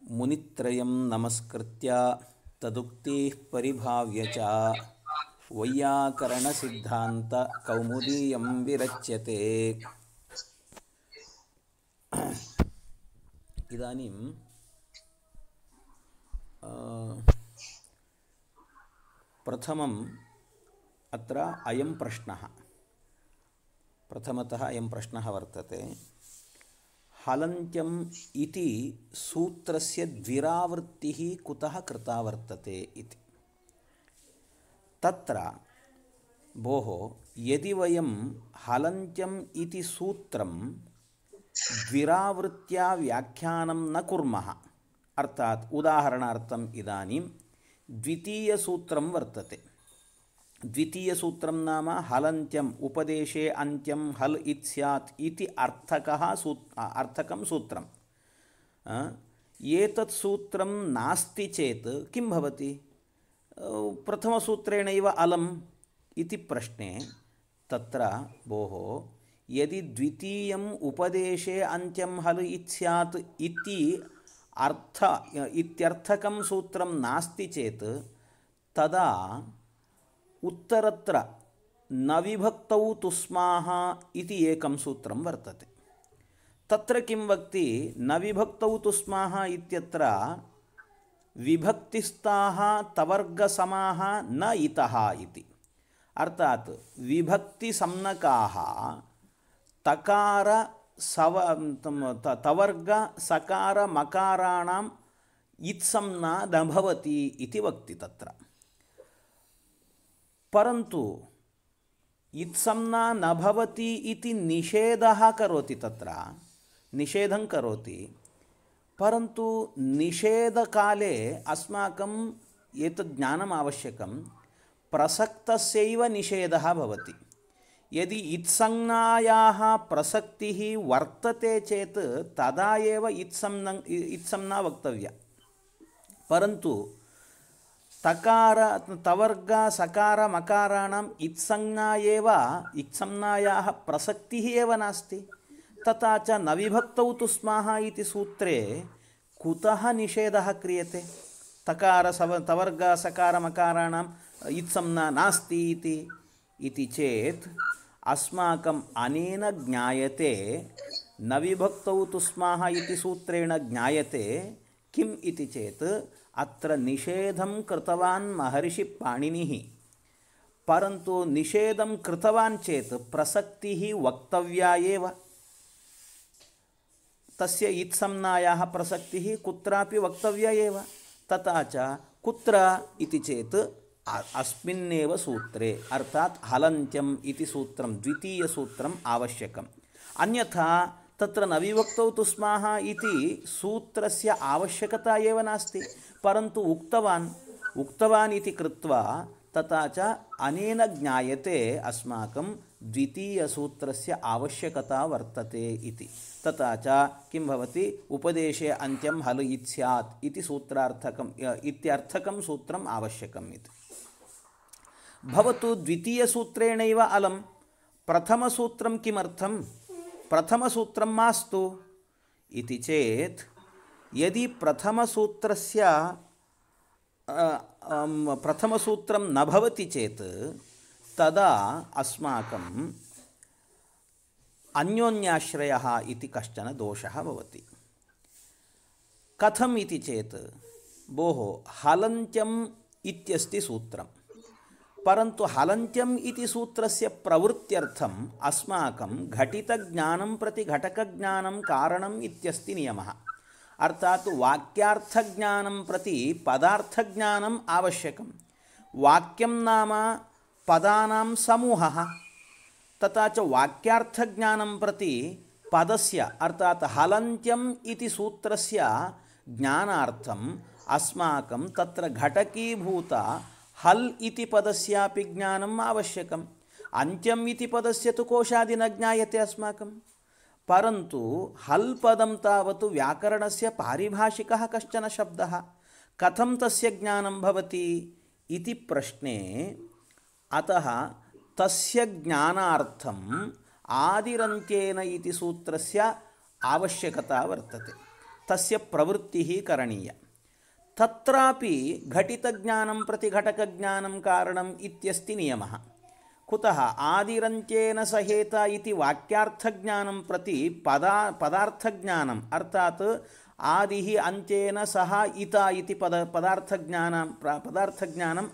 ಮುನಿತ್ರಯಂ ನಮಸ್ಕೃತ್ಯ ತದುಕ್ತಿಃ ಪರಿಭಾವ್ಯ ಚ ವೈಯಾಕರಣ ಸಿದ್ಧಾಂತ ಕೌಮುದೀಯಂ ವಿರಚ್ಯತೆ. ಇದಾನಿಂ ಪ್ರಥಮಂ ಅತ್ರ ಅಯಂ ಪ್ರಶ್ನಃ ಪ್ರಥಮತಃ ಅಯಂ ಪ್ರಶ್ನಃ ವರ್ತತೆ. ಹಲಂತ್ಯಂ ಇತಿ ಸೂತ್ರಸ್ಯ ದ್ವಿರಾವೃತ್ತಿಃ ಕುತಃ ಕೃತಾ ವರ್ತತೆ ಇತಿ. ತತ್ರ ಭೋಃ ಯದಿ ವಯಂ ಹಲಂತ್ಯಂ ಇತಿ ಸೂತ್ರಂ ದ್ವಿರಾವೃತ್ತ್ಯಾ ವ್ಯಾಖ್ಯಾನಂ ನ ಕುರ್ಮಃ, ಅರ್ಥಾತ್ ಉದಾಹರಣಾರ್ಥಂ ಇದಾನಿಂ ದ್ವಿತೀಯ ಸೂತ್ರಂ ವರ್ತತೆ. ದ್ವಿತೀಯ ಸೂತ್ರಂ ನಾಮ ಹಲಂತ್ಯಂ ಉಪದೇಶೇ ಅಂತ್ಯಂ ಹಲ್ ಇತ್ ಸ್ಯಾತ್ ಇತಿ ಅರ್ಥಕಂ ಸೂತ್ರಂ. ಏತತ್ ಸೂತ್ರಂ ನಾಸ್ತಿ ಚೇತ್ ಕಿಂ ಭವತಿ? ಪ್ರಥಮಸೂತ್ರೇಣೈವ ಅಲಂ ಇತಿ ಪ್ರಶ್ನೆ. ತತ್ರ ಭೋಃ ಯದಿ ದ್ವಿತೀಯಂ ಉಪದೇಶೇ ಅಂತ್ಯಂ ಹಲ್ ಇತ್ ಸ್ಯಾತ್ ಇತಿ ಇತ್ಯರ್ಥಕಂ ಸೂತ್ರಂ ನಾಸ್ತಿ ಚೇತ್ ತದಾ ಉತ್ತರತ್ರ ನ ವಿಭಕ್ತೌ ತುಸ್ಮಾಹ ಇತಿ ಏಕಂ ಸೂತ್ರಂ ವರ್ತತೆ. ತತ್ರ ಕಿಂ ವಕ್ತಿ? ನ ವಿಭಕ್ತೌ ತುಸ್ಮಾಹ ಇತ್ಯತ್ರ ವಿಭಕ್ತಿಸ್ಥಾಃ ತವರ್ಗಸಮಾಃ ನ ಇತಃ ಇತಿ. ಅರ್ಥಾತ್ ವಿಭಕ್ತಿ ಸಂಜ್ಞಕಾಃ ತಕಾರ ತವರ್ಗ ಸಕಾರ ಮಕಾರಾಣಾಂ ಇತ್ಸಂಜ್ಞಾ ನ ಭವತಿ ಇತಿ ವಕ್ತಿ. ತತ್ರ ಪರಂತು ಇತ್ಸಂಜ್ಞಾ ನ ಭವತಿ ಇತಿ ನಿಷೇಧಃ ಕರೋತಿ. ತತ್ರ ನಿಷೇಧಂ ಕರೋತಿ, ಪರಂತು ನಿಷೇಧಕಾಲೆ ಅಸ್ಮಾಕಂ ಏತದ್ ಜ್ಞಾನम् आवश्यकं. ಪ್ರಸಕ್ತಸ್ಯೈವ ನಿಷೇಧಃ ಭವತಿ. ಯದಿ ಇತ್ಸಂಜ್ಞಾಯಾಃ ಪ್ರಸಕ್ತಿಃ ವರ್ತತೆ ಚೇತ್ ತದಾ ಏವ ಇತ್ಸಂಜ್ಞಾ ವಕ್ತವ್ಯ. ಪರಂತು ತಕಾರ ತವರ್ಗ ಸಕಾರ ಮಕಾರಾಣಾಂ ಇತ್ಸಂಜ್ಞಾಯಾಃ ಪ್ರಸಕ್ತಿಃ ಏವ ನಾಸ್ತಿ. ತಥಾ ಚ ನ ವಿಭಕ್ತೌ ತುಸ್ಮಾಹ ಇತಿ ಸೂತ್ರೇ ಕುತಃ ನಿಷೇಧಃ ಕ್ರಿಯತೆ? ತವರ್ಗ ಸಕಾರ ಮಕಾರಾಣಾಂ ಇತ್ಸಂಜ್ಞಾ ನಾಸ್ತಿ ಇತಿ ಚೇತ್ ಅಸ್ಮಾಕಂ ಅನೇನ ಜ್ಞಾಯತೆ ನ ವಿಭಕ್ತೌ ತುಸ್ಮಾಹ ಇತಿ ಸೂತ್ರೇಣ ಜ್ಞಾಯತೆ ಕಿಂ ಇತಿ ಚೇತ್ ಅತ್ರ ನಿಷೇಧಂ ಕೃತವಾನ್ ಮಹರ್ಷಿ ಪಾಣಿನಿಃ. ಪರಂತು ನಿಷೇಧಂ ಕೃತವಾನ್ ಚೇತ್ ಪ್ರಸಕ್ತಿಃ ವಕ್ತವ್ಯಾ ಏವ. ತಸ್ಯ ಇತ್ಸಂಜ್ಞಾಯಾಃ ಪ್ರಸಕ್ತಿಃ ಕುತ್ರಾಪಿ ವಕ್ತವ್ಯ ಏವ. ತಥಾ ಚ ಕುತ್ರ ಇತಿ ಚೇತ್ ಅಸ್ಮಿನ್ನೇವ ಸೂತ್ರೇ, ಅರ್ಥಾತ್ ಹಲಂತ್ಯಂ ಇತಿ ಸೂತ್ರಂ ದ್ವಿತೀಯ ಸೂತ್ರಂ ಅವಶ್ಯಕಂ. ಅನ್ಯಥಾ ತತ್ರ ನ ವಿಭಕ್ತೌ ತುಸ್ಮಾಹ ಇತಿ ಸೂತ್ರಸ್ಯ ಅವಶ್ಯಕತಾ ಏವ ನಾಸ್ತಿ. ಪರಂತು ಉಕ್ತವಾನ್ ಇತಿ ಕೃತ್ವಾ ತಥಾ ಚ ಅನೇನ ಜ್ಞಾಯತೆ ಅಸ್ಮಾಕಂ ದ್ವಿತೀಯ ಸೂತ್ರಸ್ಯ ಅವಶ್ಯಕತಾ ವರ್ತತೆ ಇತಿ. ತಥಾ ಚ ಕಿಂ ಭವತಿ? ಉಪದೇಶೇ ಅಂತ್ಯಂ ಹಲ್ ಇತ್ ಸ್ಯಾತ್ ಇತಿ ಸೂತ್ರಾರ್ಥಕಂ ಇತ್ಯರ್ಥಕಂ ಸೂತ್ರಂ ಅವಶ್ಯಕಂ ಇತಿ. ಭವತು ದ್ವಿತೀಯ ಸೂತ್ರೇಣೈವ ಅಲಂ, ಪ್ರಥಮ ಸೂತ್ರಂ ಕಿಮರ್ಥಂ? ಪ್ರಥಮ ಸೂತ್ರಂ ಮಾಸ್ತು ಇತಿ ಚೇತ್ ಯದಿ ಪ್ರಥಮ ಸೂತ್ರಂ ನ ಭವತಿ ಚೇತ್ ತದಾ ಅಸ್ಮಾಕಂ ಅನ್ಯೋನ್ಯಾಶ್ರಯಃ ಇತಿ ಕಶ್ಚನ ದೋಷಃ ಭವತಿ. ಕಥಂ ಇತಿ ಚೇತ್ ಭೋಃ ಹಲಂತ್ಯಂ ಇತ್ಯಸ್ತಿ ಸೂತ್ರಂ, ಪರಂತು ಹಲಂತ್ಯಂ ಇತಿ ಸೂತ್ರಸ್ಯ ಪ್ರವೃತ್ತ್ಯರ್ಥಂ ಅಸ್ಮಾಕಂ ಘಟಿತಜ್ಞಾನಂ ಪ್ರತಿ ಘಟಕಜ್ಞಾನಂ ಕಾರಣಂ ಇತ್ಯಸ್ತಿ ನಿಯಮಃ. ಅರ್ಥಾತ್ ವಾಕ್ಯಾರ್ಥಜ್ಞಾನಂ ಪ್ರತಿ ಪದಾರ್ಥಜ್ಞಾನಂ ಅವಶ್ಯಕಂ. ವಾಕ್ಯಂ ನಾಮ ಪದಾನಾಂ ಸಮೂಹಃ. ತಥಾ ಚ ವಾಕ್ಯಾರ್ಥಜ್ಞಾನಂ ಪ್ರತಿ ಪದಸ್ಯ ಅರ್ಥಾತ್ ಹಲಂತ್ಯಂ ಇತಿ ಸೂತ್ರಸ್ಯ ಜ್ಞಾನಾರ್ಥಂ ಅಸ್ಮಾಕಂ ತತ್ರ ಘಟಕೀಭೂತ ಹಲ್ ಇತಿ ಪದಸ್ಯಾಪಿ ಜ್ಞಾನಂ ಅವಶ್ಯಕಂ. ಅಂತ್ಯಂ ಇತಿ ಪದಸ್ಯ ತು ಕೋಶಾದಿ ನ ಜ್ಞಾಯತೆ ಅಸ್ಮಾಕಂ. ಪರಂತು ಹಲ್ ಪದಂ ತಾವತ್ ವ್ಯಾಕರಣಸ್ಯ ಪಾರಿಭಾಷಿಕಃ ಕಶ್ಚನ ಶಬ್ದಃ. ಕಥಂ ತಸ್ಯ ಜ್ಞಾನಂ ಭವತಿ ಇತಿ ಪ್ರಶ್ನೆ. ಅತಃ ತಸ್ಯ ಜ್ಞಾನಾರ್ಥಂ ಆದಿರಂತ್ಯೇನ ಇತಿ ಸೂತ್ರಸ್ಯ ಅವಶ್ಯಕತಾ ವರ್ತತೆ. तस्य प्रवृत्तिः करणीया। तत्रापि घटितज्ञानं प्रति घटकज्ञानं कारणम् इत्यस्ति नियमः। कुतः आदिरन्त्येन सहेत इति वाक्यार्थज्ञानं प्रति पदार्थज्ञानम् अर्थात् आदिः अन्त्येन सह इता इति पदार्थज्ञानम्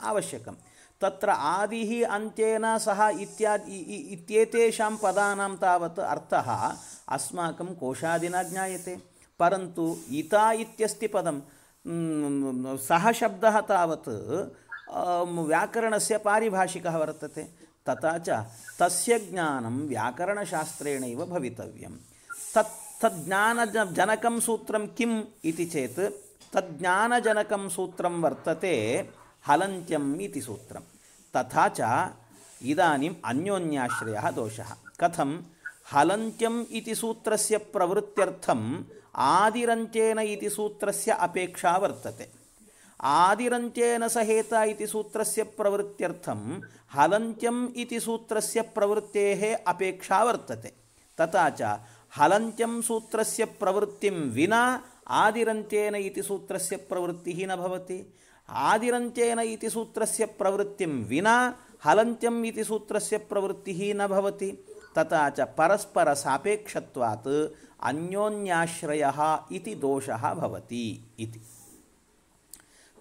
आवश्यकं। तत्र आदिः अन्त्येन सह इत्येतेषां पदानां तावत् अर्थः अस्माकं कोशादिना ज्ञायते, परन्तु इता इत्यस्ति पदं सः शब्दः तावत् व्याकरणस्य पारिभाषिकः वर्तते। तथा च तस्य ज्ञानं व्याकरणशास्त्रेणैव भवितव्यं। तज्ज्ञानजनकं सूत्रं किम् इति चेत् तज्ज्ञानजनकं सूत्रं वर्तते हलन्त्यम् इति सूत्रं। तथा च इदानीम् अन्योन्याश्रयः दोषः। कथं? हलन्त्यम् इति सूत्रस्य प्रवृत्त्यर्थम् आदिरन्त्येन इति सूत्रस्य अपेक्षा वर्तते। आदिरन्त्येन सहेत इति सूत्रस्य प्रवृत्त्यर्थं हलन्त्यम् इति सूत्रस्य प्रवृत्तेः अपेक्षा वर्तते। तथा च हलन्त्यं सूत्रस्य प्रवृत्तिं विना आदिरन्त्येन इति सूत्रस्य प्रवृत्तिः न भवति। आदिरन्त्येन इति सूत्रस्य प्रवृत्तिं विना हलन्त्यम् इति सूत्रस्य प्रवृत्तिः न भवति। तथा च परस्परसापेक्षत्वात् अन्योन्याश्रयः इति दोषः भवति इति।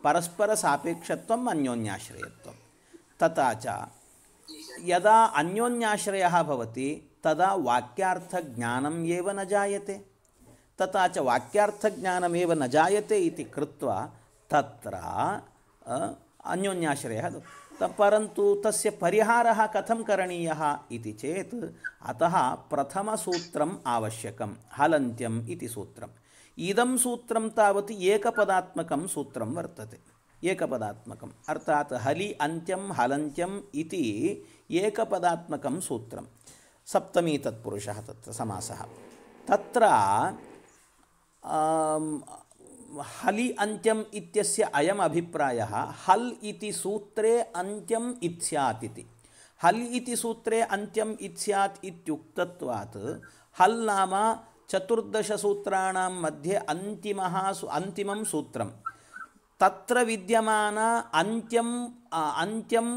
परस्परसापेक्षत्वम् अन्योन्याश्रयत्वं। तथा च यदा अन्योन्याश्रयः भवति तदा वाक्यार्थज्ञानम् एव न जायते। तथा च वाक्यार्थज्ञानमेव न जायते इति कृत्वा तत्र अन्योन्याश्रयः। परन्तु तस्य परिहारः कथं करणीयः इति चेत् अतः प्रथमसूत्रम् आवश्यकं, हलन्त्यम् इति सूत्रम्। इदं सूत्रं तावत् एकपदात्मकं सूत्रं वर्तते। एकपदात्मकम् अर्थात् हलि अन्त्यं हलन्त्यम् इति एकपदात्मकं सूत्रं। सप्तमी तत्पुरुषः तत्र समासः। तत्र हलि अन्त्यम् इत्यस्य अयम् अभिप्रायः हल् इति सूत्रे अन्त्यम् इत्स्यात् इति। हल् इति सूत्रे अन्त्यम् इत्स्यात् इत्युक्तत्वात् हल् नाम चतुर्दशसूत्राणां मध्ये अन्तिमं सूत्रं। तत्र विद्यमान अन्त्यम्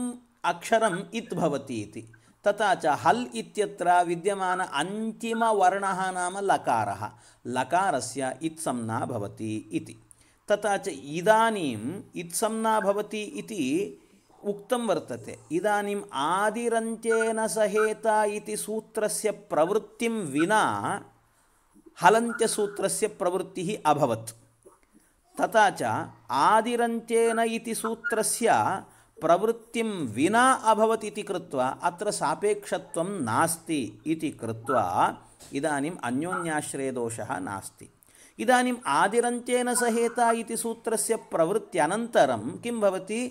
अक्षरम् इत् भवति इति। तथा च हल् इत्यत्र विद्यमान अन्तिमवर्णः नाम लकारः, लकारस्य इत्संज्ञा भवति इति। तथा च इदानीम् इत्संज्ञा भवति इति उक्तं वर्तते। इदानीम् आदिरन्त्येन सहेत इति सूत्रस्य प्रवृत्तिं विना हलन्त्यसूत्रस्य प्रवृत्तिः अभवत्। तथा च आदिरन्त्येन इति सूत्रस्य प्रवृत्तिं विना अभवत् इति कृत्वा अत्र सापेक्षत्वं नास्ति इति कृत्वा इदानीम् अन्योन्याश्रयदोषः नास्ति। इदानीम् आदिरन्त्येन सहेत इति सूत्रस्य प्रवृत्त्यनन्तरं किं भवति?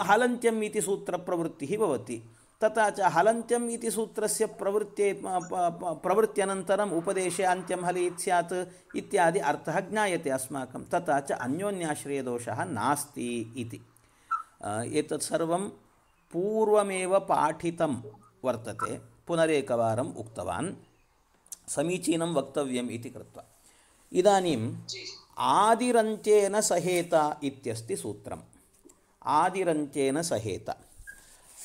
हलन्त्यम् इति सूत्रप्रवृत्तिः भवति। तथा च हलन्त्यम् इति सूत्रस्य प्रवृत्त्यनन्तरम् उपदेशे अन्त्यं हलित् स्यात् इत्यादि अर्थः ज्ञायते अस्माकं। तथा च अन्योन्याश्रयदोषः नास्ति इति। एतत् सर्वं पूर्वमेव पाठितं वर्तते, पुनरेकवारम् उक्तवान्, समीचीनं वक्तव्यम् इति कृत्वा। इदानीम् आदिरन्त्येन सहेत इत्यस्ति सूत्रम्। आदिरन्त्येन सहेत,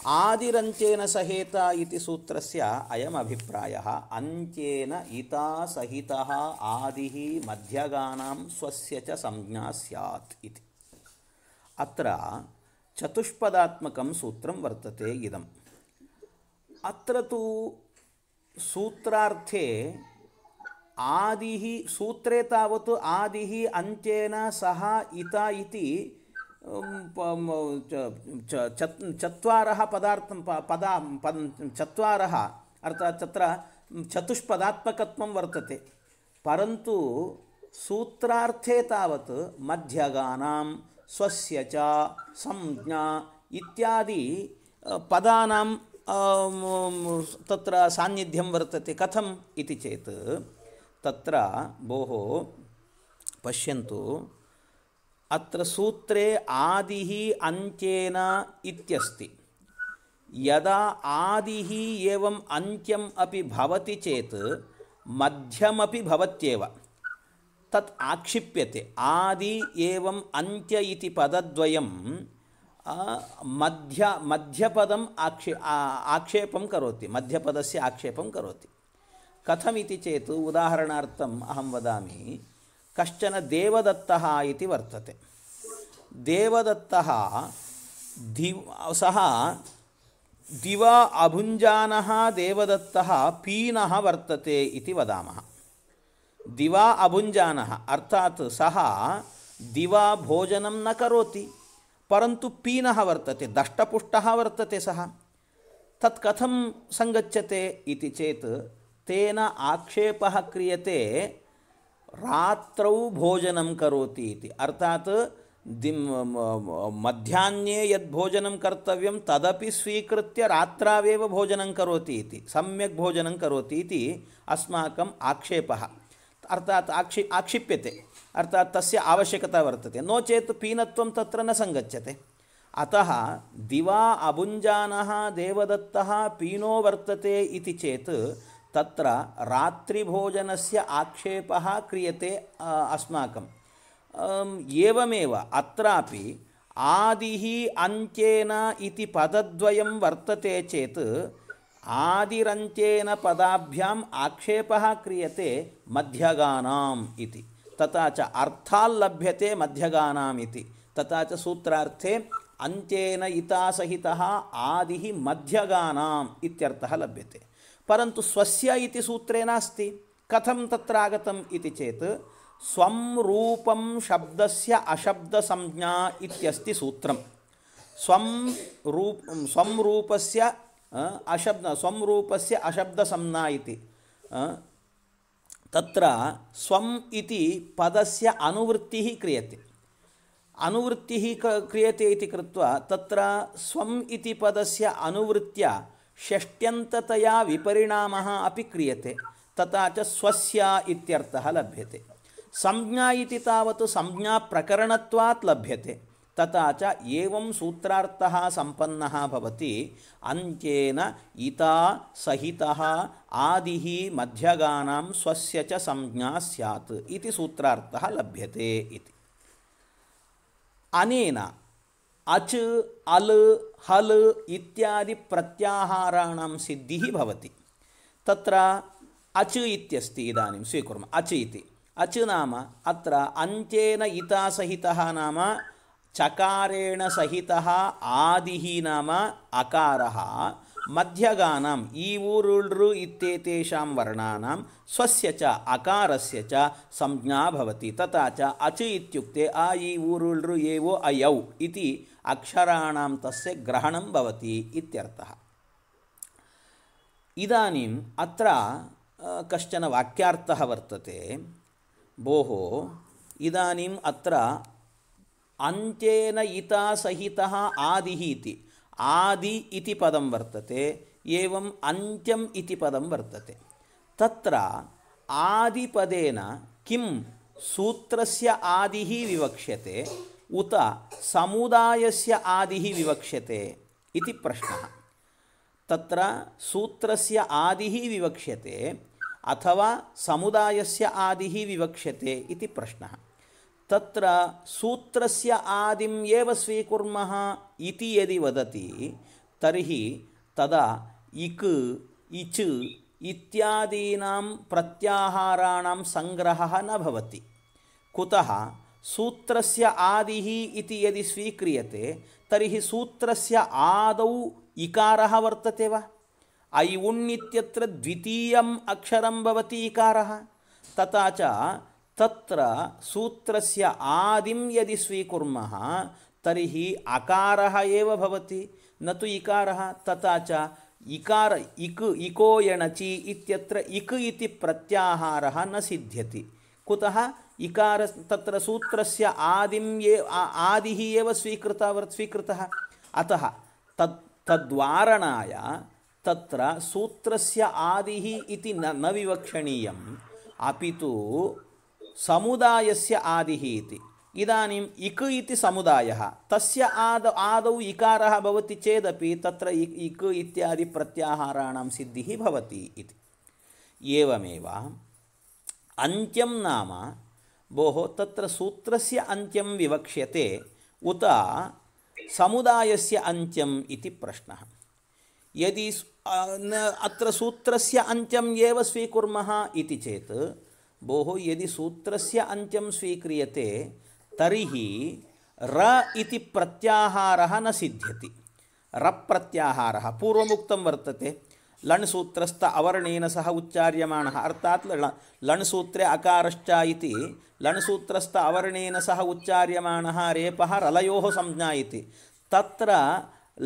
आदिरन्त्येन सहेत इति सूत्रस्य अयम् अभिप्रायः अन्त्येन इता सहितः आदिः मध्यगानां स्वस्य च संज्ञा स्यात् इति। अत्र चतुष्पदात्मकं सूत्रं वर्तते इदम्। अत्र तु सूत्रार्थे आदिः सूत्रे तावत् आदिः अन्त्येन सह इता इति चत्वारः चत्वारः अर्थात् तत्र चतुष्पदात्मकत्वं वर्तते। परन्तु सूत्रार्थे तावत् मध्यगानां स्वस्य च संज्ञा इत्यादि पदानां तत्र सान्निध्यं वर्तते। कथम् इति चेत् तत्र भोः पश्यन्तु, अत्र सूत्रे आदिः अन्त्येन इत्यस्ति। यदा आदिः एवम् अन्त्यम् अपि भवति चेत् मध्यमपि भवत्येव। तत् आक्षिप्यते आदि एवं अन्त्य इति पदद्वयं मध्यपदम् आक्षेपं करोति मध्यपदस्य आक्षेपं करोति कथमिति चेत् उदाहरणार्थम् अहं वदामि कश्चन देवदत्तः इति वर्तते देवदत्तः सः दिवा अभुञ्जानः देवदत्तः पीनः वर्तते इति वदामः दिवा अभुञ्जानः अर्थात् सः दिवा भोजनं न करोति परन्तु पीनः वर्तते दष्टपुष्टः वर्तते सः तत् कथं संगच्छते इति चेत् तेन आक्षेपः क्रियते रात्रौ भोजनं करोति इति अर्थात् मध्याह्ने यद् भोजनं कर्तव्यं तदपि स्वीकृत्य रात्रावेव भोजनं करोति इति सम्यक् भोजनं करोति इति अस्माकम् आक्षेपः अर्थात् आक्षिप्यते अर्थात् तस्य आवश्यकता वर्तते नो चेत् पीनत्वं तत्र न संगच्छते अतः दिवा अभुञ्जानः देवदत्तः पीनो वर्तते इति चेत् तत्र रात्रिभोजनस्य आक्षेपः क्रियते अस्माकम् एवमेव अत्रापि आदिः अन्त्येन इति पदद्वयं वर्तते चेत् आदिरन्त्येन पदाभ्याम् आक्षेपः क्रियते मध्यगानाम् इति तथा च अर्थाल्लभ्यते मध्यगानाम् इति तथा च सूत्रार्थे अन्त्येन इतासहितः आदिः मध्यगानाम् इत्यर्थः लभ्यते परन्तु स्वस्य इति सूत्रे नास्ति कथं तत्र आगतम् इति चेत् स्वं रूपं शब्दस्य अशब्दसंज्ञा इत्यस्ति सूत्रं स्वं रूपस्य अशब्दसंज्ञा इति तत्र स्वम् इति पदस्य अनुवृत्तिः क्रियते अनुवृत्तिः क्रियते इति कृत्वा तत्र स्वम् इति पदस्य अनुवृत्त्या षष्ट्यन्ततया विपरिणामः अपि क्रियते तथा च स्वस्य इत्यर्थः लभ्यते संज्ञा इति तावत् संज्ञाप्रकरणत्वात् लभ्यते तथा च एवं सूत्रार्थः सम्पन्नः भवति अन्त्येन इता सहितः आदिः मध्यगानां स्वस्य च संज्ञा स्यात् इति सूत्रार्थः लभ्यते इति अनेन अच् अल् हल् इत्यादि प्रत्याहाराणां सिद्धिः भवति तत्र अच् इत्यस्ति इदानीं स्वीकुर्मः अच् इति अच् नाम अत्र अन्त्येन इता सहितः नाम चकारेण सहितः आदिः नाम अकारः मध्यगानाम् इ उ ऋ इत्येतेषां वर्णानां स्वस्य च अकारस्य च संज्ञा भवति तथा च अच् इत्युक्ते अ इ उ ऋ ए ओ अयौ इति अक्षराणां तस्य ग्रहणं भवति इत्यर्थः इदानीम् अत्र कश्चन वाक्यार्थः वर्तते भोः इदानीम् अत्र अन्त्येन इता सहितः आदिः इति आदि इति पदं वर्तते एवं अन्त्यम् इति पदं वर्तते तत्र आदिपदेन किं सूत्रस्य आदिः विवक्ष्यते उत समुदायस्य आदिः विवक्ष्यते इति प्रश्नः तत्र सूत्रस्य आदिः विवक्ष्यते अथवा समुदायस्य आदिः विवक्ष्यते इति प्रश्नः तत्र सूत्रस्य आदिं एव स्वीकुर्मः इति यदि वदति तर्हि तदा इक् इच् इत्यादीनां प्रत्याहाराणां संग्रहः न भवति कुतः सूत्रस्य आदिः इति यदि स्वीक्रियते तर्हि सूत्रस्य आदौ इकारः वर्तते वा ऐ उण् इत्यत्र द्वितीयम् अक्षरं भवति इकारः तथा च तत्र सूत्रस्य आदिं यदि स्वीकुर्मः तर्हि अकारः एव भवति न तु इकारः तथा च इकार इक् इको यणचि इत्यत्र इक् इति प्रत्याहारः न सिद्ध्यति कुतः इकार तत्र सूत्रस्य आदिः एव स्वीकृतः अतः तद्वारणाय तत्र सूत्रस्य आदिः इति न विवक्षणीयम् अपि तु समुदायस्य आदिः इति इदानीम् इक् इति समुदायः तस्य आदौ इकारः भवति चेदपि तत्र इक् इत्यादि प्रत्याहाराणां सिद्धिः भवति इति एवमेव अन्त्यं नाम भोः तत्र सूत्रस्य अन्त्यं विवक्ष्यते उत समुदायस्य अन्त्यम् इति प्रश्नः। यदि अत्र सूत्रस्य अन्त्यम् एव स्वीकुर्मः इति चेत् भोः यदि सूत्रस्य अन्त्यं स्वीक्रियते तर्हि र इति प्रत्याहारः न सिद्ध्यति। रप्रत्याहारः पूर्वमुक्तं वर्तते। लण् सूत्रस्थ अवर्णेन सह उच्चार्यमाणः अर्थात् लण् सूत्रे अकारश्च इति लण् सूत्रस्थ अवर्णेन सह उच्चार्यमाणः रेपः रलयोः संज्ञा इति। तत्र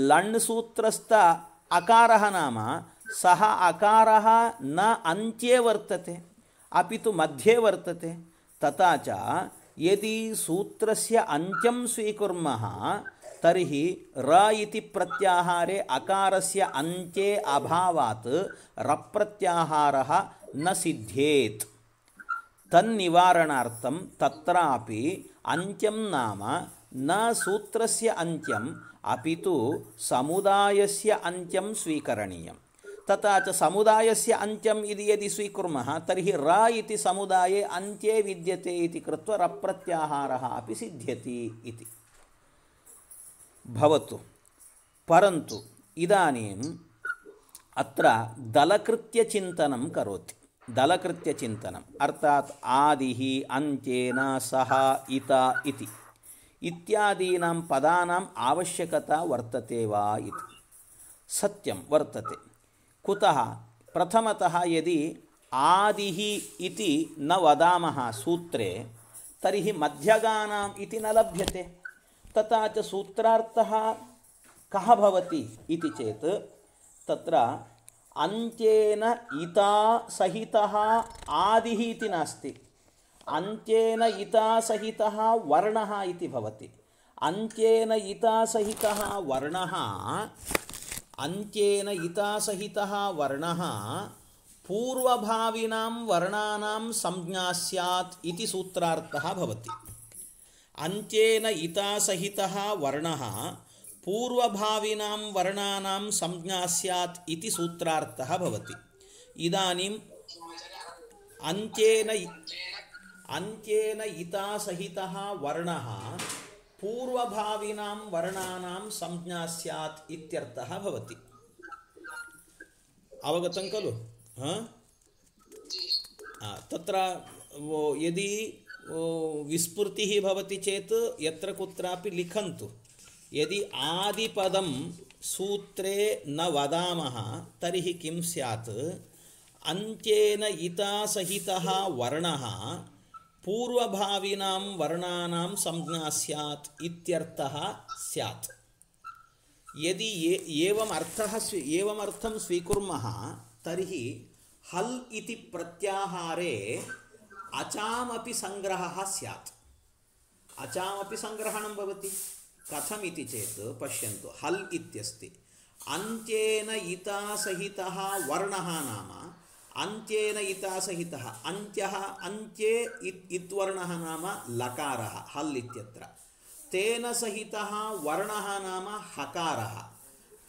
लण् सूत्रस्थ अकारः नाम सः अकारः न अन्त्ये वर्तते अपि तु मध्ये वर्तते। तथा च यदि सूत्रस्य अन्त्यं स्वीकुर्मः तर्हि र इति प्रत्याहारे अकारस्य अन्त्ये अभावात् रप्रत्याहारः न सिद्ध्येत्। तन्निवारणार्थं तत्रापि अन्त्यं नाम न सूत्रस्य अन्त्यम् अपि तु समुदायस्य अन्त्यं स्वीकरणीयम्। तथा च समुदायस्य अन्त्यम् इति यदि स्वीकुर्मः तर्हि र इति समुदाये अन्त्ये विद्यते इति कृत्वा रप्रत्याहारः अपि सिद्ध्यति इति भवतु। परन्तु इदानीम् अत्र दलकृत्यचिन्तनं करोति। दलकृत्यचिन्तनम् अर्थात् आदिः अन्त्येन सह इत इति इत्यादीनां पदानाम् आवश्यकता वर्तते वा इति। सत्यं वर्तते। कुतः? प्रथमतः यदि आदिः इति न वदामः सूत्रे तर्हि मध्यगानाम् इति न लभ्यते। तथा च सूत्रार्थः कः भवति इति चेत् तत्र अन्त्येन इता सहितः आदिः इति नास्ति। अन्त्येन इता सहितः वर्णः इति भवति। अन्त्येन इता सहितः वर्णः अन्त्येन इता सहितः वर्णः पूर्वभाविनां वर्णानां संज्ञा स्यात् इति सूत्रार्थः भवति। अन्त्येन इता सहितः वर्णः पूर्वभाविनां वर्णानां संज्ञा स्यात् इति सूत्रार्थः भवति। इदानीम् अन्त्येन इता सहितः वर्णः पूर्वभाविनां वर्णानां संज्ञा स्यात् इत्यर्थः भवति। अवगतं खलु? तत्र यदि विस्मृतिः भवति चेत् यत्र कुत्रापि लिखन्तु। यदि आदिपदं सूत्रे न वदामः तर्हि किं स्यात्? अन्त्येन इता सहितः वर्णः पूर्वभाविनां वर्णानां संज्ञा स्यात् इत्यर्थः स्यात्। यदि एवमर्थं स्वीकुर्मः तर्हि हल् इति प्रत्याहारे अचामपि संग्रहः स्यात्। अचामपि संग्रहणं भवति। कथम् इति चेत् पश्यन्तु, हल् इत्यस्ति अन्त्येन इता सहितः वर्णः नाम अन्त्येन इता सहितः अन्त्ये इत्वर्णः नाम लकारः हल् इत्यत्र, तेन सहितः वर्णः नाम हकारः।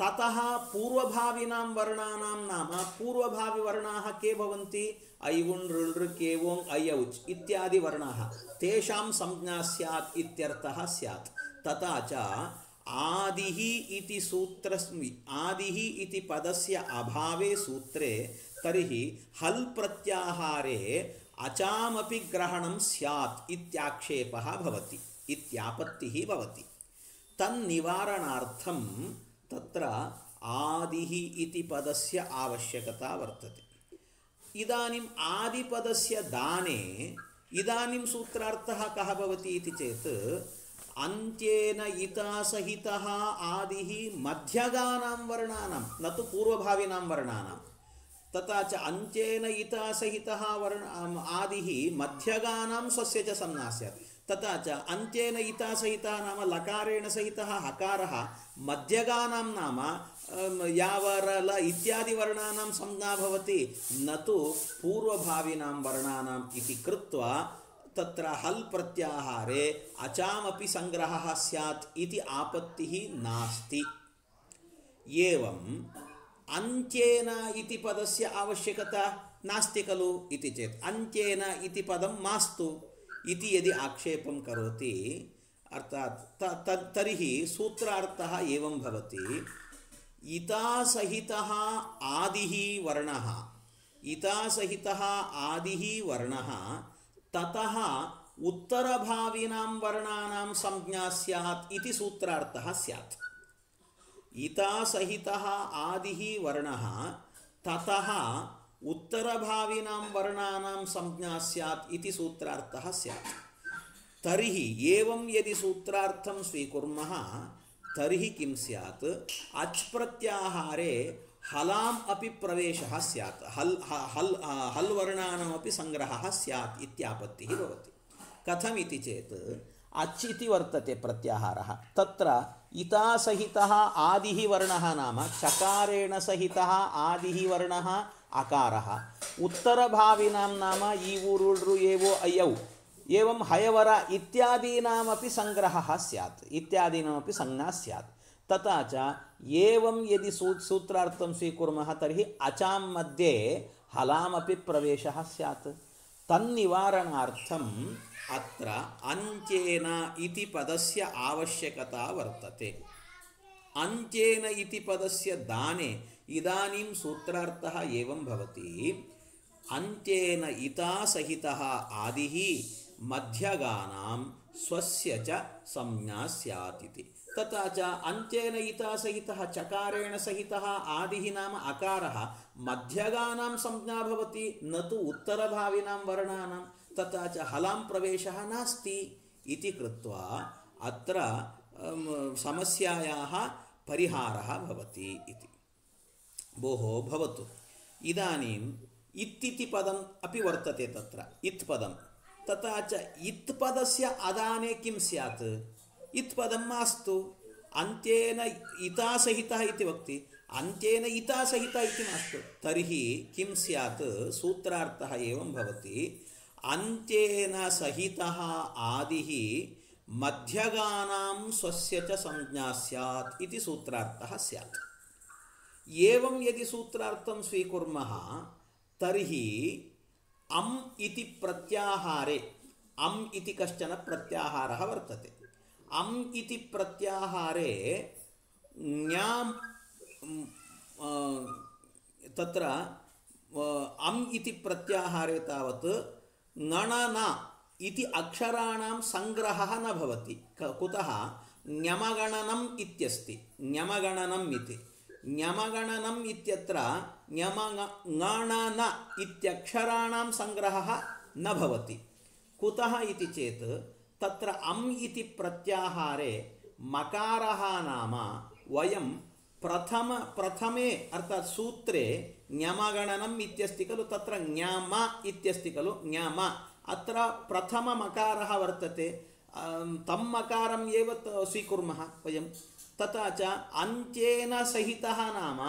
ततः पूर्वभाविनां वर्णानां नाम पूर्वभाविवर्णाः के भवन्ति? ऐवुण् ऋळृ केवोङ् अयौच् इत्यादि वर्णाः, तेषां संज्ञा स्यात् इत्यर्थः स्यात्। तथा च आदिः इति आदिः इति पदस्य अभावे सूत्रे तर्हि हल् प्रत्याहारे अचामपि ग्रहणं स्यात् इत्याक्षेपः भवति, इत्यापत्तिः भवति। तन्निवारणार्थं तत्र आदिः इति पदस्य आवश्यकता वर्तते। इदानीम् आदिपदस्य दाने इदानीं सूत्रार्थः कः भवति इति चेत् अन्त्येन इता सहितः आदिः मध्यगानां वर्णानां न तु पूर्वभाविनां वर्णानां। तथा च अन्त्येन इता सहितः आदिः मध्यगानां स्वस्य च संज्ञा स्यात्। तथा च अन्त्येन इता सहितः नाम लकारेण सहितः हकारः मध्यगानां नाम यावरल इत्यादि वर्णानां संज्ञा भवति, न तु पूर्वभाविनां वर्णानाम् इति कृत्वा तत्र हल् प्रत्याहारे अचामपि संग्रहः स्यात् इति आपत्तिः नास्ति। एवम् अन्त्येन इति पदस्य आवश्यकता नास्ति खलु इति चेत् अन्त्येन इति पदं मास्तु। इति यदि आक्षेपं करोति अर्थात् तर्हि सूत्रार्थः एवं भवति इतासहितः आदिः वर्णः इतासहितः आदिः वर्णः ततः उत्तरभाविनां वर्णानां संज्ञा स्यात् इति सूत्रार्थः स्यात्। इतासहितः आदिः वर्णः ततः उत्तरभाविनां वर्णानां संज्ञा स्यात् इति सूत्रार्थः स्यात्। तर्हि एवं यदि सूत्रार्थं स्वीकुर्मः तर्हि किं स्यात् अच् प्रत्याहारे हलाम् अपि प्रवेशः स्यात्, हल् वर्णानामपि संग्रहः स्यात् इत्यापत्तिः भवति। कथमिति चेत् अच् इति वर्तते प्रत्याहारः, तत्र इता सहितः आदिः वर्णः नाम चकारेण सहितः आदिः वर्णः अकारः, उत्तरभाविनां नाम ईवुरुळ्रु एवो अयौ एवं हयवर इत्यादीनामपि संग्रहः स्यात्, इत्यादीनामपि संज्ञा स्यात्। तथा च एवं यदि सूत्रार्थं स्वीकुर्मः तर्हि अचां मध्ये हलामपि प्रवेशः स्यात्। तन्निवारणार्थम् अत्र अन्त्येन इति पदस्य आवश्यकता वर्तते। अन्त्येन इति पदस्य दाने इदानीं सूत्रार्थः एवं भवति अन्त्येन इता सहितः आदिः मध्यगानां स्वस्य च संज्ञा स्यात् इति। तथा च अन्त्येन इता सहितः चकारेण सहितः आदिः नाम अकारः मध्यगानां संज्ञा भवति, न तु उत्तरभाविनां वर्णानां। तथा च हलां प्रवेशः नास्ति इति कृत्वा अत्र समस्यायाः परिहारः भवति इति। भोः भवतु, इदानीम् इत्तिति पदम् अपि वर्तते तत्र, इत् पदं। तथा च इत् पदस्य अदाने किं स्यात्? इत् पदं मास्तु, अन्त्येन इता सहितः इति वक्ति, अन्त्येन इता सहितः इति मास्तु। तर्हि किं स्यात्? सूत्रार्थः एवं भवति अन्त्येन सहितः आदिः मध्यगानां स्वस्य च संज्ञा स्यात् इति सूत्रार्थः स्यात्। एवं यदि सूत्रार्थं स्वीकुर्मः तर्हि अम् इति प्रत्याहारे, अम् इति कश्चन प्रत्याहारः वर्तते। अम् इति प्रत्याहारे ञाम् तत्र अम् इति प्रत्याहारे तावत् ङणन इति अक्षराणां संग्रहः न भवति। कुतः? ञमगणनम् इत्यस्ति, ञमगणनम् इति। ञमगणनम् इत्यत्र ङणन इत्यक्षराणां संग्रहः न भवति। कुतः इति चेत् तत्र अम् इति प्रत्याहारे मकारः नाम वयं प्रथमे अर्थात् सूत्रे ञमगणनम् इत्यस्ति खलु, तत्र ञम इत्यस्ति खलु, ञम अत्र प्रथममकारः वर्तते, तं मकारम् एव स्वीकुर्मः वयं। तथा च अन्त्येन सहितः नाम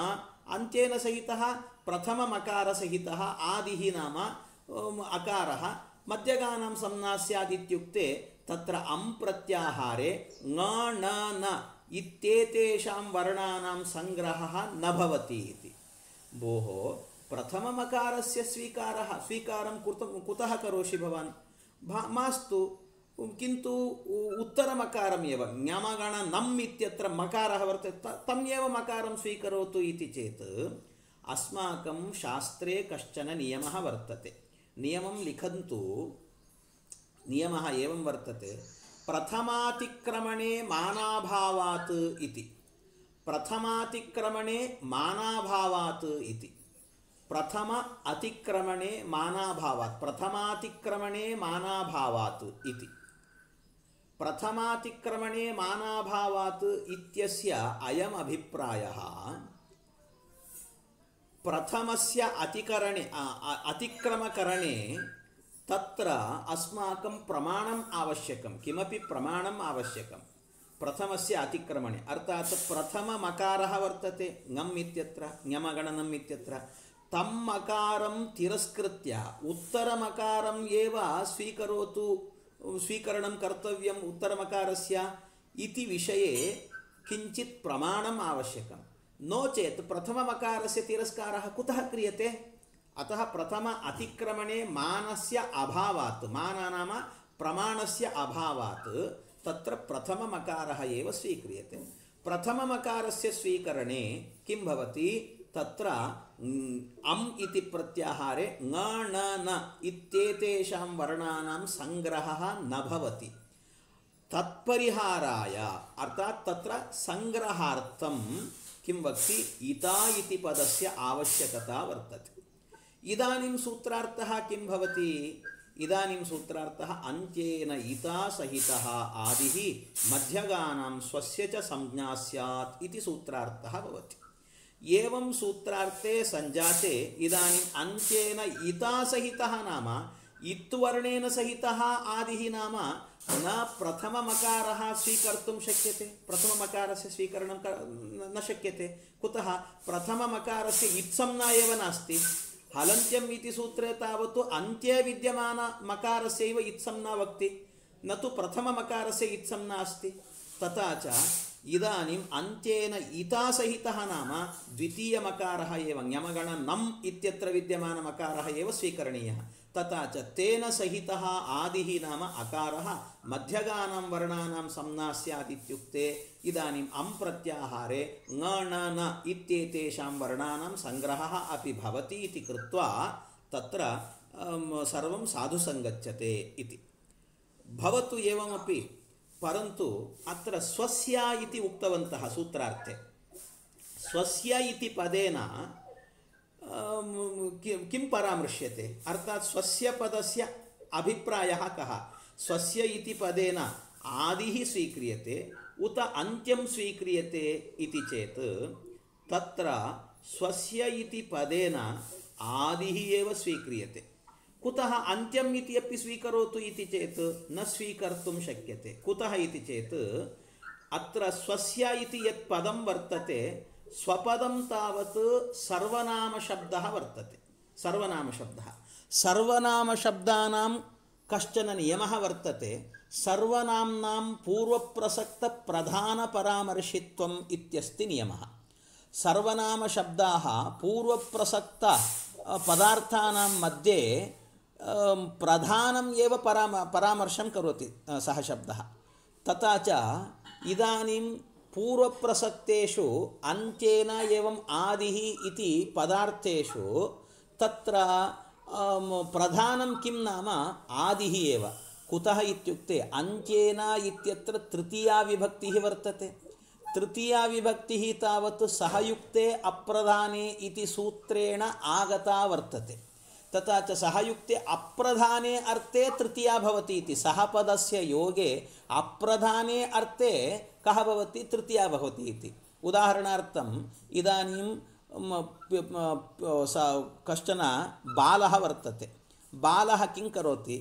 अन्त्येन सहितः प्रथममकारसहितः आदिः नाम अकारः मध्यगानां संज्ञा स्यात् इत्युक्ते तत्र अम् प्रत्याहारे ङ न न इत्येतेषां वर्णानां संग्रहः न भवति इति। भोः, प्रथममकारस्य स्वीकारं कुतः करोषि भवान्? मास्तु, किन्तु उत्तरमकारम् एव ञमगणनम् इत्यत्र मकारः वर्तते, तम् एव मकारं स्वीकरोतु इति चेत् अस्माकं शास्त्रे कश्चन नियमः वर्तते। नियमं लिखन्तु। नियमः एवं वर्तते, प्रथमातिक्रमणे मानाभावात् इति। प्रथमातिक्रमणे मानाभावात् इति। प्रथम अतिक्रमणे मानाभावात्, प्रथमातिक्रमणे मानाभावात् इति। प्रथमातिक्रमणे मानाभावात् इत्यस्य अयम् अभिप्रायः प्रथमस्य अतिक्रमकरणे तत्र अस्माकं प्रमाणम् आवश्यकं, किमपि प्रमाणम् आवश्यकं प्रथमस्य अतिक्रमणे। अर्थात् प्रथममकारः वर्तते ङम् इत्यत्र, ञमगणनम् इत्यत्र, तं मकारं तिरस्कृत्य उत्तरमकारम् एव स्वीकरणं कर्तव्यम् उत्तरमकारस्य इति विषये किञ्चित् प्रमाणम् आवश्यकं। नो चेत् प्रथममकारस्य तिरस्कारः कुतः क्रियते? अतः प्रथम अतिक्रमणे मानस्य अभावात्, मान नाम प्रमाणस्य अभावात् तत्र प्रथममकारः एव स्वीक्रियते। प्रथममकारस्य स्वीकरणे किं भवति तत्र अम् इति प्रत्याहारे ङ ण न इत्येतेषां वर्णानां संग्रहः न भवति। तत्परिहाराय अर्थात् तत्र संग्रहार्थं किं वक्ति इता इति पदस्य आवश्यकता वर्तते। इदानीं सूत्रार्थः किं भवति? इदानीं सूत्रार्थः अन्त्येन इता सहितः आदिः मध्यगानां स्वस्य च संज्ञा स्यात् इति सूत्रार्थः भवति। एवं सूत्रार्थे संजाते इदानीम् अन्त्येन इता सहितः नाम इत्वर्णेन सहितः आदिः नाम न प्रथममकारः स्वीकर्तुं शक्यते। प्रथममकारस्य स्वीकरणं न शक्यते। कुतः? प्रथममकारस्य इत्संज्ञा एव नास्ति। हलन्त्यम् इति सूत्रे तावत् अन्त्ये विद्यमानमकारस्यैव इत्संज्ञा वक्ति, न तु प्रथममकारस्य इत्संज्ञा अस्ति। तथा च इदानीम् अन्त्येन इता सहितः नाम द्वितीयमकारः एव ञमगण नम् इत्यत्र विद्यमानमकारः एव स्वीकरणीयः। तथा च तेन सहितः आदिः नाम अकारः मध्यगानां वर्णानां संज्ञा स्यात् इत्युक्ते इदानीम् अम् प्रत्याहारे ङ ण न इत्येतेषां वर्णानां संग्रहः अपि भवति इति कृत्वा तत्र सर्वं साधु संगच्छते इति भवतु। एवमपि परन्तु अत्र स्वस्य इति उक्तवन्तः सूत्रार्थे। स्वस्य इति पदेन किं परामृश्यते? अर्थात् स्वस्य पदस्य अभिप्रायः कः? स्वस्य इति पदेन आदिः स्वीक्रियते उत अन्त्यं स्वीक्रियते इति चेत् तत्र स्वस्य इति पदेन आदिः एव स्वीक्रियते। कुतः? अन्त्यम् इति अपि स्वीकरोतु इति चेत् न स्वीकर्तुं शक्यते। कुतः इति चेत् अत्र स्वस्य इति यत् पदं वर्तते स्वपदं तावत् सर्वनामशब्दः वर्तते। सर्वनामशब्दानां कश्चन नियमः वर्तते। सर्वनाम्नां पूर्वप्रसक्तप्रधानपरामर्शित्वम् इत्यस्ति नियमः। सर्वनामशब्दाः पूर्वप्रसक्त पदार्थानां मध्ये प्रधानम् एव परामर्शं करोति सः शब्दः। तथा च इदानीं पूर्वप्रसक्तेषु अन्त्येन एवम् आदिः इति पदार्थेषु तत्र प्रधानं किं नाम आदिः एव। कुतः इत्युक्ते अन्त्येन इत्यत्र तृतीया विभक्तिः वर्तते। तृतीया विभक्तिः तावत् सहयुक्ते अप्रधाने इति सूत्रेण आगता वर्तते। तथा च सहयुक्ते अप्रधाने अर्थे तृतीया भवति इति सहपदस्य योगे अप्रधाने अर्थे कः भवति? तृतीया भवति इति। उदाहरणार्थम् इदानीं कश्चन बालः वर्तते। बालः किं करोति?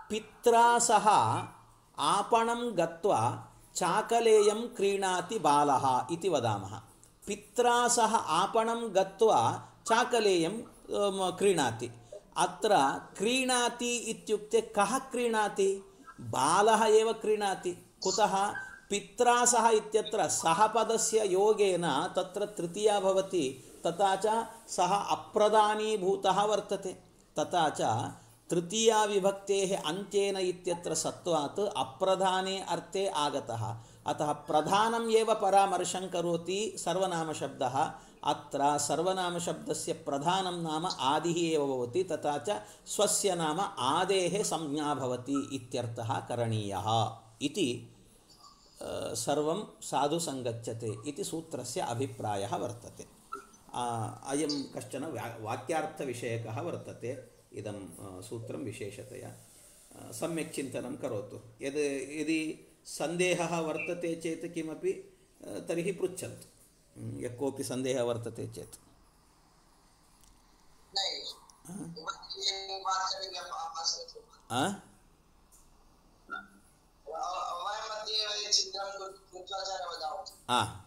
पित्रा सह आपणं गत्वा चाकलेयं क्रीणाति बालः इति वदामः। पित्रा सह आपणं गत्वा चाकलेयं क्रीणाति। अत्र क्रीणाति इत्युक्ते कः क्रीणाति? बालः एव क्रीणाति। कुतः? पित्रा सह इत्यत्र सह पदस्य योगेन तत्र तृतीया भवति। तथा च सः अप्रधानीभूतः वर्तते। तथा च तृतीया विभक्तेः अन्त्येन इत्यत्र सत्वात् अप्रधाने अर्थे आगतः। अतः प्रधानम् एव परामर्शं करोति सर्वनामशब्दः। अत्र सर्वनामशब्दस्य प्रधानं नाम आदिः एव भवति। तथा च स्वस्य नाम आदेः संज्ञा भवति इत्यर्थः करणीयः इति सर्वं साधु संगच्छते इति सूत्रस्य अभिप्रायः वर्तते। अयं कश्चन वाक्यार्थविषयकः वर्तते। इदं सूत्रं विशेषतया सम्यक् चिन्तनं करोतु। यदि सन्देहः वर्तते चेत् किमपि तर्हि पृच्छन्तु। यः कोऽपि सन्देहः वर्तते चेत्।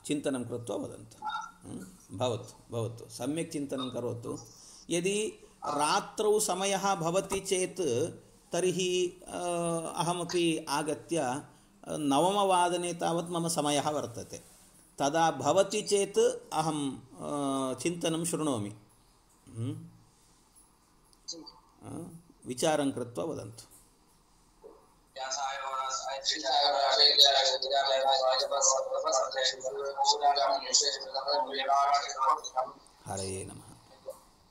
चिन्तनं कृत्वा वदन्तु। भवतु सम्यक् चिन्तनं करोतु। यदि रात्रौ समयः भवति चेत् तर्हि अहमपि आगत्य 9:00 तावत् मम समयः वर्तते। तदा भवति चेत् अहं चिन्तनं शृणोमि। विचारं कृत्वा वदन्तु। ಹರಯೇ ನಮಃ.